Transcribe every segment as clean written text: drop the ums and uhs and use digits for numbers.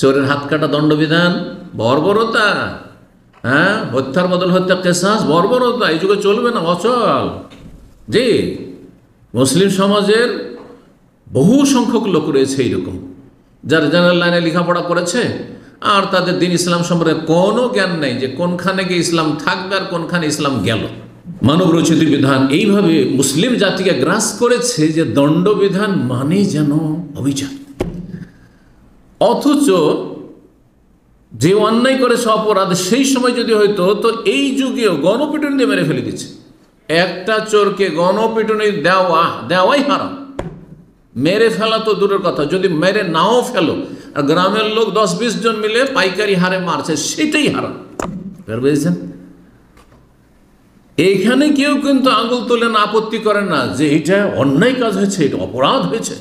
চোরের হাত কাটা দণ্ডবিধান বর্বরতা, হ্যাঁ, হত্যার বদল হত্যা কেসাস বর্বরতা, এই যুগে চলবে না, অচল। জি, মুসলিম সমাজের বহু সংখ্যক লোক রয়েছে এইরকম, যারা জেনারেল লাইনে লেখাপড়া করেছে আর তাদের দিন ইসলাম সম্পর্কে কোনো জ্ঞান নেই যে কোনখানে গিয়ে ইসলাম থাকবে আর কোনখানে ইসলাম গেল। মানব রচিত বিধান এইভাবে মুসলিম জাতিকে গ্রাস করেছে যে দণ্ডবিধান মানে যেন অবিচার, অথচ যে অন্যায় করেছে অপরাধ সেই সময় যদি হয়তো, তো এই যুগেও গণপিটুনি দিয়ে মেরে ফেলে দিচ্ছে। একটা চোরকে গণপিটুনি দেওয়াই হারাম, মেরে ফেলা তো দূরের কথা, যদি মেরে নাও ফেলো আর গ্রামের লোক 10-20 জন মিলে পাইকারি হারে মারছে, সেটাই হারাম। বুঝেছেন? এইখানে কেউ কিন্তু আঙুল তোলেন, আপত্তি করেন না যে এটা অন্যায় কাজ হয়েছে, এটা অপরাধ হয়েছে।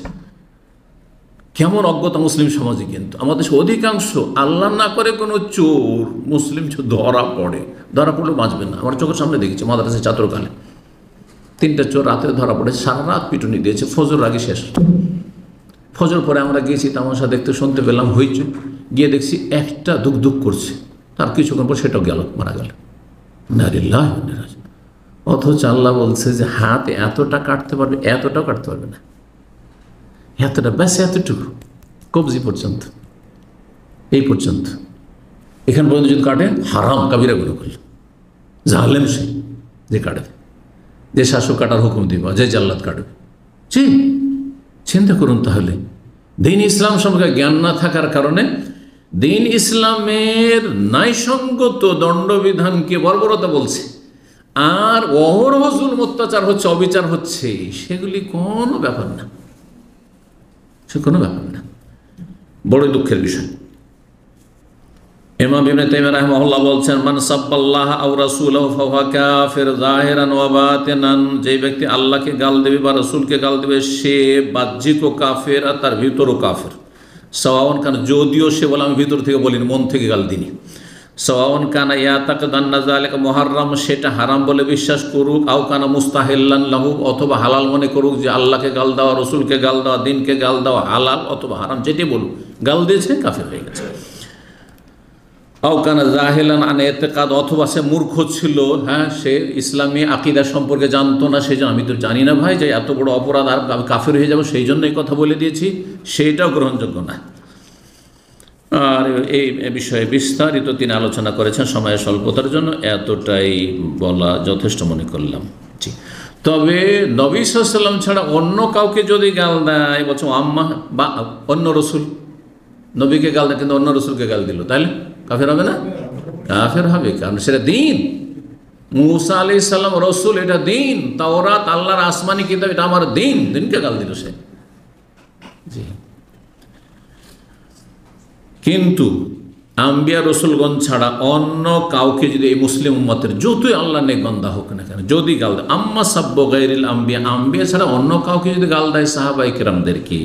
কেমন অজ্ঞতা মুসলিম সমাজে! কিন্তু আমাদের অধিকাংশ আল্লাহ না করে কোনো চোর মুসলিম ধরা পড়লে বাঁচবেন না। আমার চোখের সামনে দেখেছি মাদ্রাসায় ছাত্রকালে 3টা চোর রাতে ধরা পড়ে, সারা রাত পিটুনি দিয়েছে, ফজর আগে শেষ। ফজর পরে আমরা গিয়েছি তামাশা দেখতে, শুনতে পেলাম হইচই, গিয়ে দেখছি একটা দুক করছে, তার কিছুক্ষণ পর সেটাও গেল, মারা গেল। অথচ আল্লাহ বলছে যে হাত এতটা কাটতে পারবে, এতটাও কাটতে পারবে না, এতটা ব্যাস, এতটুকু কবজি পর্যন্ত, এই পর্যন্ত, এখান পর্যন্ত যদি কাটে হারাম কাবিরা গুলো করল। জালেম সে যে কাটবে, যে শাসক কাটার হুকুম দিব, যে জাল্লাদ কাটবে। জি, চিন্তা করুন তাহলে। দিন ইসলাম সম্পর্কে জ্ঞান না থাকার কারণে দিন ইসলামের ন্যায়সঙ্গত দণ্ডবিধানকে বর্বরতা বলছে, আর অহরহ জুলম অত্যাচার হচ্ছে, অবিচার হচ্ছে, সেগুলি কোনো ব্যাপার না, সে কোনো ব্যাপার না। বড়ই দুঃখের বিষয়। ইমাম ইবনে তাইমিয়া রাহিমাহুল্লাহ বলছেন, মান সাব্বাল্লাহ আও রাসূলাহু ফাহুয়া কাফির যাহিরান ওয়া বাতিনান, যে ব্যক্তি আল্লাহকে গাল দেবে বা রাসূলকে গাল দেবে সে বাহ্যিকও কাফের আর তার ভিতরও কাফের। সাওয়াউন কান, যদিও সে বলে আমি ভিতর থেকে বলিনি, মন থেকে গাল দিনি। সাওয়াউন কানা ইয়াতাকাদান্না যালিকা মুহাররাম, সেটা হারাম বলে বিশ্বাস করুক, আও কানা মুস্তাহিল্লান লাহু, অথবা হালাল মনে করুক যে আল্লাহকে গাল দেওয়া, রসুলকে গাল দেওয়া, দিনকে গাল দেওয়া হালাল অথবা হারাম, যেটি বলুক, গাল দিয়েছে কাফের হয়ে গেছে। আও কানা জাহিলান আন ইতিকাদ, অথবা সে মূর্খ ছিল, হ্যাঁ, সে ইসলামী আকীদা সম্পর্কে জানতো না, সেই জন্য আমি তো জানি না ভাই যে এত বড় অপরাধ আর আমি কাফের হয়ে যাবো, সেই জন্য এই কথা বলে দিয়েছি, সেইটাও গ্রহণযোগ্য না। আর এই বিষয়ে বিস্তারিত তিনি আলোচনা করেছেন, সময়ের স্বল্পতার জন্য এতটাই বলা যথেষ্ট মনে করলাম। জি, তবে নবী সাল্লাল্লাহু আলাইহি ওয়াসাল্লাম ছাড়া অন্য কাউকে যদি গাল দেয়, বলছো আম্মা বা অন্য রসুল, নবীকে গাল দেয় কিন্তু অন্য রসুলকে গাল দিল, তাহলে কাফের হবে না? কাফের হবে, কারণ সেটা দিন। মুসা আলাইহিস সালাম রসুল, এটা দিন। তাওরাত আল্লাহর আসমানি কিতাব, এটা আমার দিন, দিনকে গাল দিল সে। জি, কিন্তু আম্বিয়া রসুলগণ ছাড়া অন্য কাউকে যদি এই মুসলিম উম্মতের যতই আল্লাহ নেকবান্দা হোক না কেন যদি গাল দেয়, আম্মা সাব্বু গায়রিল আম্বিয়া, আম্বিয়া ছাড়া অন্য কাউকে যদি গাল দেয়, সাহাবায়ে কেরামদেরকে,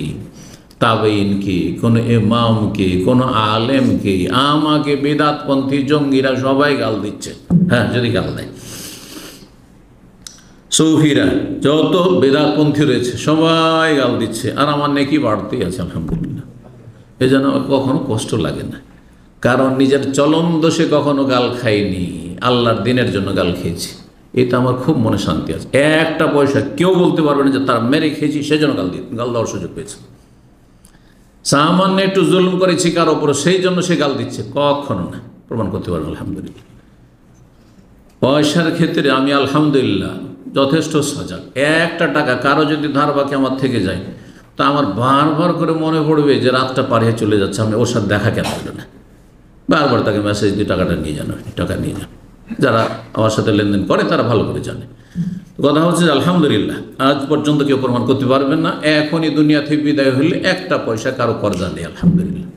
তাবেঈনকে, কোনো ইমামকে, কোনো আলেমকে, আমাকে, বিদআতপন্থী জঙ্গিরা সবাই গাল দিচ্ছে। হ্যাঁ, যদি গাল দেয়, সৌফিরা যত বিদআতপন্থী রয়েছে সবাই গাল দিচ্ছে, আর আমার নেকি বাড়তেই আছে আলহামদুলিল্লাহ। এই জন্য আমার কখনো কষ্ট লাগে না, কারণ নিজের চলন দোষে কখনো গাল খাইনি, আল্লাহর দিনের জন্য গাল খেয়েছি, এটা আমার খুব মনে শান্তি আছে। একটা পয়সা কেউ বলতে পারবে না যে তার মেরে খেয়েছি সেজন্য গাল দেওয়ার সুযোগ পেয়েছে। সামান্য একটু জুলুম করেছি কার ওপর, সেই জন্য সে গাল দিচ্ছে, কখনো না, প্রমাণ করতে পারবো আলহামদুলিল্লাহ। পয়সার ক্ষেত্রে আমি আলহামদুলিল্লাহ যথেষ্ট সজাগ। একটা টাকা কারো যদি ধার বাকি আমার থেকে যায়, তা আমার বারবার করে মনে পড়বে যে রাতটা পাড়িয়ে চলে যাচ্ছে, আমি ওর সাথে দেখা কেন হলো না, বারবার তাকে মেসেজ দিয়ে টাকাটা নিয়ে যান, টাকা নিয়ে যান। যারা আমার সাথে লেনদেন করে তারা ভালো করে জানে। কথা হচ্ছে যে আলহামদুলিল্লাহ আজ পর্যন্ত কেউ প্রমাণ করতে পারবেন না এখনই দুনিয়া থেকে বিদায় হলে একটা পয়সা কারো কর্জা নেই আলহামদুলিল্লাহ।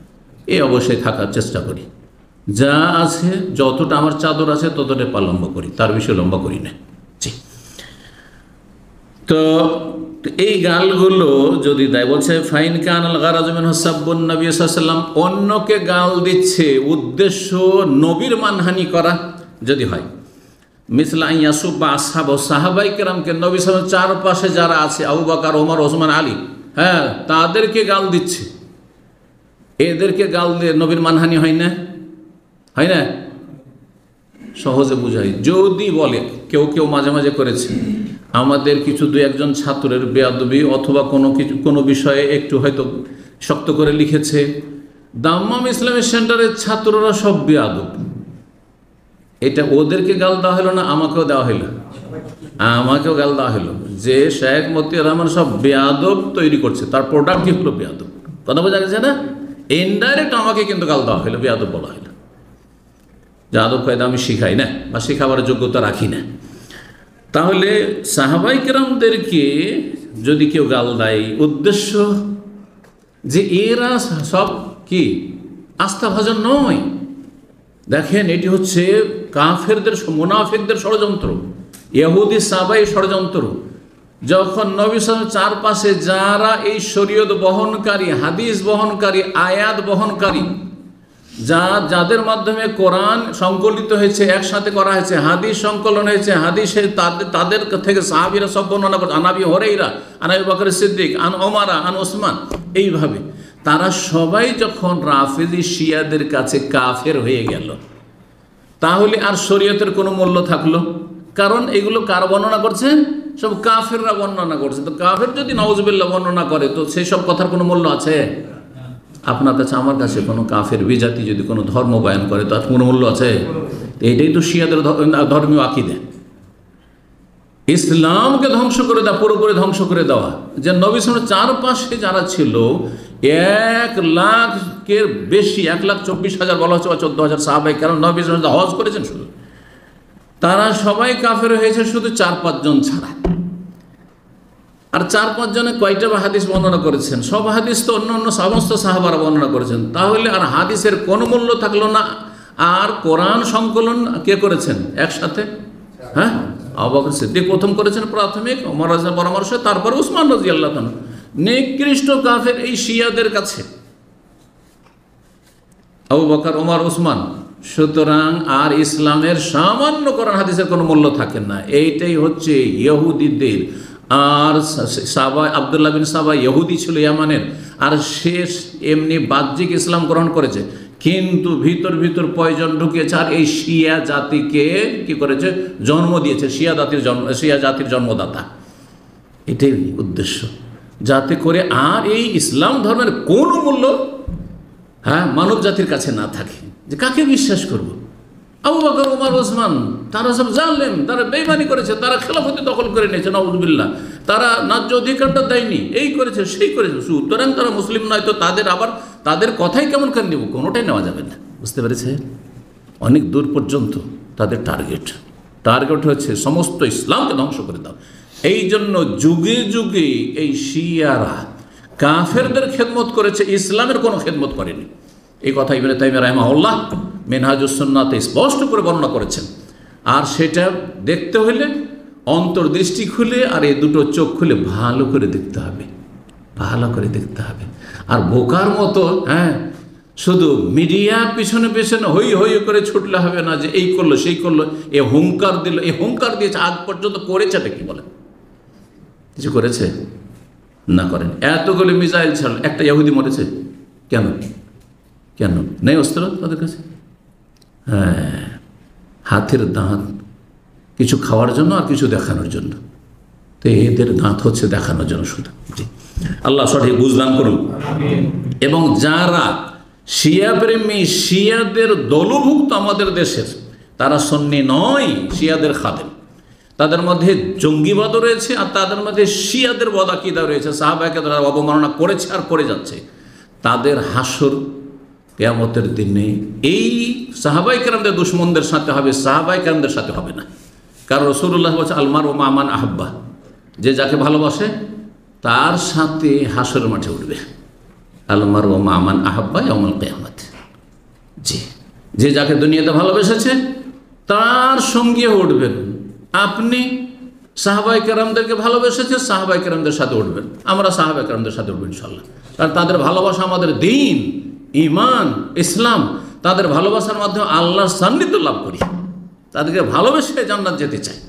এই অবশ্যই থাকার চেষ্টা করি, যা আছে যতটা আমার চাদর আছে ততটা পা লম্বা করি, তার বিষয়ে লম্বা করি না। জি, তো এই গালগুলো যদি দেয়, বলছে ফাইন কানাল গারাজু মিনহু সাব্বুন নবী সাল্লাল্লাহু আলাইহি ওয়াসাল্লাম, অন্যকে গাল দিচ্ছে উদ্দেশ্য নবীর মানহানি করা যদি হয়, মিসলা ইয়াসুব বা আসহাব ও সাহাবাই কেরামকে, নবী সাল্লাল্লাহু আলাইহি ওয়াসাল্লাম চারপাশে যারা আছে আবু বকর, ওমর, ওসমান, আলী, হ্যাঁ, তাদেরকে গাল দিচ্ছে, এদেরকে গাল দিয়ে নবীর মানহানি হয় না? হয় না? সহজে বুঝাই, যদি বলে কেউ কেউ মাঝে মাঝে করেছে আমাদের কিছু দু একজন ছাত্রের বেয়াদবি অথবা কোনো বিষয়ে একটু হয়তো শক্ত করে লিখেছে, দাম্মাম ইসলামিক সেন্টারের ছাত্ররা সব বেয়াদব, এটা ওদেরকে গাল দেওয়া হলো না আমাকেও দেওয়া হলো? আমাকেও গাল দেওয়া হলো যে শেখ মতিউর রহমান সব বেয়াদব তৈরি করছে, তার প্রোডাক্ট কি হলো বেয়াদব। কথা বোঝা গেছে না? ইনডাইরেক্ট আমাকে কিন্তু গাল দেওয়া হলো, বেয়াদব বলা হলো। যে আদব কায়দা আমি শিখাই না বা শিখাবার যোগ্যতা রাখি না। তাহলে সাহাবাই কেরামদেরকে যদি কেউ গাল দেয়, উদ্দেশ্য যে এরা সব কি আস্থাভাজন নয়। দেখেন, এটি হচ্ছে কাফেরদের, মুনাফিকদের ষড়যন্ত্র, ইহুদি সাহাবাই ষড়যন্ত্র। যখন নবী সাল্লাল্লাহু আলাইহি ওয়াসাল্লাম চারপাশে যারা এই শরীয়ত বহনকারী, হাদিস বহনকারী, আয়াত বহনকারী, যাদের মাধ্যমে কোরআন সংকলিত হয়েছে, একসাথে করা হয়েছে, হাদিস সংকলন হয়েছে, হাদিসে তাদের থেকে সাহাবীরা সব বর্ণনা করছে, আন আবি হুরায়রা, আন আবি বকর সিদ্দিক, আন ওমরা, আন ওসমান, এইভাবে তারা সবাই যখন রাফেজি শিয়াদের কাছে কাফের হয়ে গেল, তাহলে আর শরীয়তের কোনো মূল্য থাকলো? কারণ এগুলো কার বর্ণনা করছেন? সব কাফেররা বর্ণনা করছে। তো কাফের যদি নাউজুবিল্লাহ বর্ণনা করে, তো সেই সব কথার কোনো মূল্য আছে? আপনার কাছে, আমার কাছে কোনো কাফের বিজাতি যদি কোনো ধর্ম বয়ান করে, তার কোনো মূল্য আছে? এইটাই তো শিয়াদের ধর্মীয় আকীদা, ইসলামকে ধ্বংস করে দেওয়া, পুরোপুরি ধ্বংস করে দেওয়া। যে নবী সাল্লাল্লাহু আলাইহি ওয়াসাল্লামের চারপাশে যারা ছিল 1,00,000-এর বেশি, 1,24,000 বলা হচ্ছে, 14,000 সাহাবায়ে কেরাম নবী সাল্লাল্লাহু আলাইহি ওয়াসাল্লাম হজ করেছেন শুধু, তারা সবাই কাফের হয়েছে শুধু 4-5 জন ছাড়া। আর 4-5 জনে কয়টা বা হাদিস বর্ণনা করেছেন? সব হাদিস তো অন্য অন্য সমস্ত সাহাবারা বর্ণনা করেছেন। তাহলে আর হাদিসের কোনো মূল্য থাকলো না। আর কোরআন সংকলন কে করেছেন একসাথে? হ্যাঁ, আবু বকর সিদ্দিক প্রথম করেছেন, প্রাথমিক ওমর রাদিয়াল্লাহু পরামর্শ, তারপরে উসমান রাদিয়াল্লাহু তাআলা। নিকৃষ্ট কাফের এই শিয়াদের কাছে আবু বকর, ওমর, উসমান। সুতরাং আর ইসলামের সামান্য কোরআন হাদিসের কোনো মূল্য থাকে না। এইটাই হচ্ছে ইহুদিদের। আর সাবা, আব্দুল্লাহ বিন সাবা ইহুদি ছিল ইয়ামানের, আর শেষ এমনি বাহ্যিক ইসলাম গ্রহণ করেছে, কিন্তু ভিতর ভিতর পয়জন ঢুকিয়েছে, আর এই শিয়া জাতিকে কি করেছে? জন্ম দিয়েছে। শিয়া জাতির জন্মদাতা। এটাই উদ্দেশ্য, যাতে করে আর এই ইসলাম ধর্মের কোনো মূল্য মানব জাতির কাছে না থাকে। যে কাকে বিশ্বাস করব? আবু বকর, ওমর, ওসমান, তারা সব জালেম, তারা বেঈমানি করেছে, তারা খেলাফতি দখল করে নিয়েছে, নাউযুবিল্লাহ, তারা ন্যায্য অধিকারটা দেয়নি, এই করেছে, সেই করেছে। সুতরাং তারা মুসলিম নয়, তো তাদের কথাই কেমন করে নেব? কোনোটাই নেওয়া যাবে না। বুঝতে পেরেছে? অনেক দূর পর্যন্ত তাদের টার্গেট হচ্ছে সমস্ত ইসলামকে ধ্বংস করে দাও। এই জন্য যুগে যুগে এই শিয়ারা কাফেরদের খেদমত করেছে, ইসলামের কোনো খেদমত করেনি। এই কথা ইবনে তাইমিয়া রাহিমাহুল্লাহ মিনহাজুস সুন্নাতে স্পষ্ট করে বর্ণনা করেছেন। আর সেটা দেখতে হলে অন্তর্দৃষ্টি খুলে আর এই দুটো চোখ খুলে ভালো করে দেখতে হবে, ভালো করে দেখতে হবে। আর বোকার মতো শুধু মিডিয়ার পিছনে পিছনে হই হই করে ছুটলে হবে না, যে এই করলো সেই করলো, এ হুঙ্কার দিল, এ হুঙ্কার দিয়েছে, আজ পর্যন্ত করেছেটা কি? বলেন, কিছু করেছে? না করেন। এতগুলো মিসাইল ছাড়ল, একটা ইহুদি মরেছে কেন? কেন নেই অস্ত্র তাদের কাছে? হাতের দাঁত কিছু খাওয়ার জন্য আর কিছু দেখানোর জন্য। তো এদের দাঁত হচ্ছে দেখানোর জন্য শুধু। জি, আল্লাহ সঠিক বুঝদান করুন। এবং যারা শিয়া প্রেমী, শিয়াদের দলভুক্ত আমাদের দেশের, তারা সুন্নি নয়, শিয়াদের খাদেম। তাদের মধ্যে জঙ্গিবাদও রয়েছে, আর তাদের মধ্যে শিয়াদের বদাকিদা রয়েছে। সাহাবাকে তারা অবমাননা করেছে আর করে যাচ্ছে। তাদের হাসর কিয়ামতের দিনে এই সাহাবায়ে কেরামদের দুশমনদের সাথে হবে, সাহাবায়ে কেরামদের সাথে হবে না। কারণ রাসূলুল্লাহ বলেছেন, আলমার ও মামান আহাব্বা, যে যাকে ভালোবাসে তার সাথে হাসরের মাঠে উঠবে। আলমার ও মামান আহাব্বা ইয়াউমুল কিয়ামত। জি, যে যাকে দুনিয়াতে ভালোবেসেছে তার সঙ্গে উঠবেন। আপনি সাহাবায়ে কেরামদেরকে ভালোবেসেছে, সাহাবায়ে কেরামদের সাথে উঠবেন। আমরা সাহাবায়ে কেরামদের সাথে উঠবেন ইনশাআল্লাহ। কারণ তাদের ভালোবাসা আমাদের দ্বীন, ইমান, ইসলাম। তাদের ভালোবাসার মাধ্যমে আল্লাহর সান্নিধ্য লাভ করি, তাদেরকে ভালোবেসে জান্নাত যেতে চাই।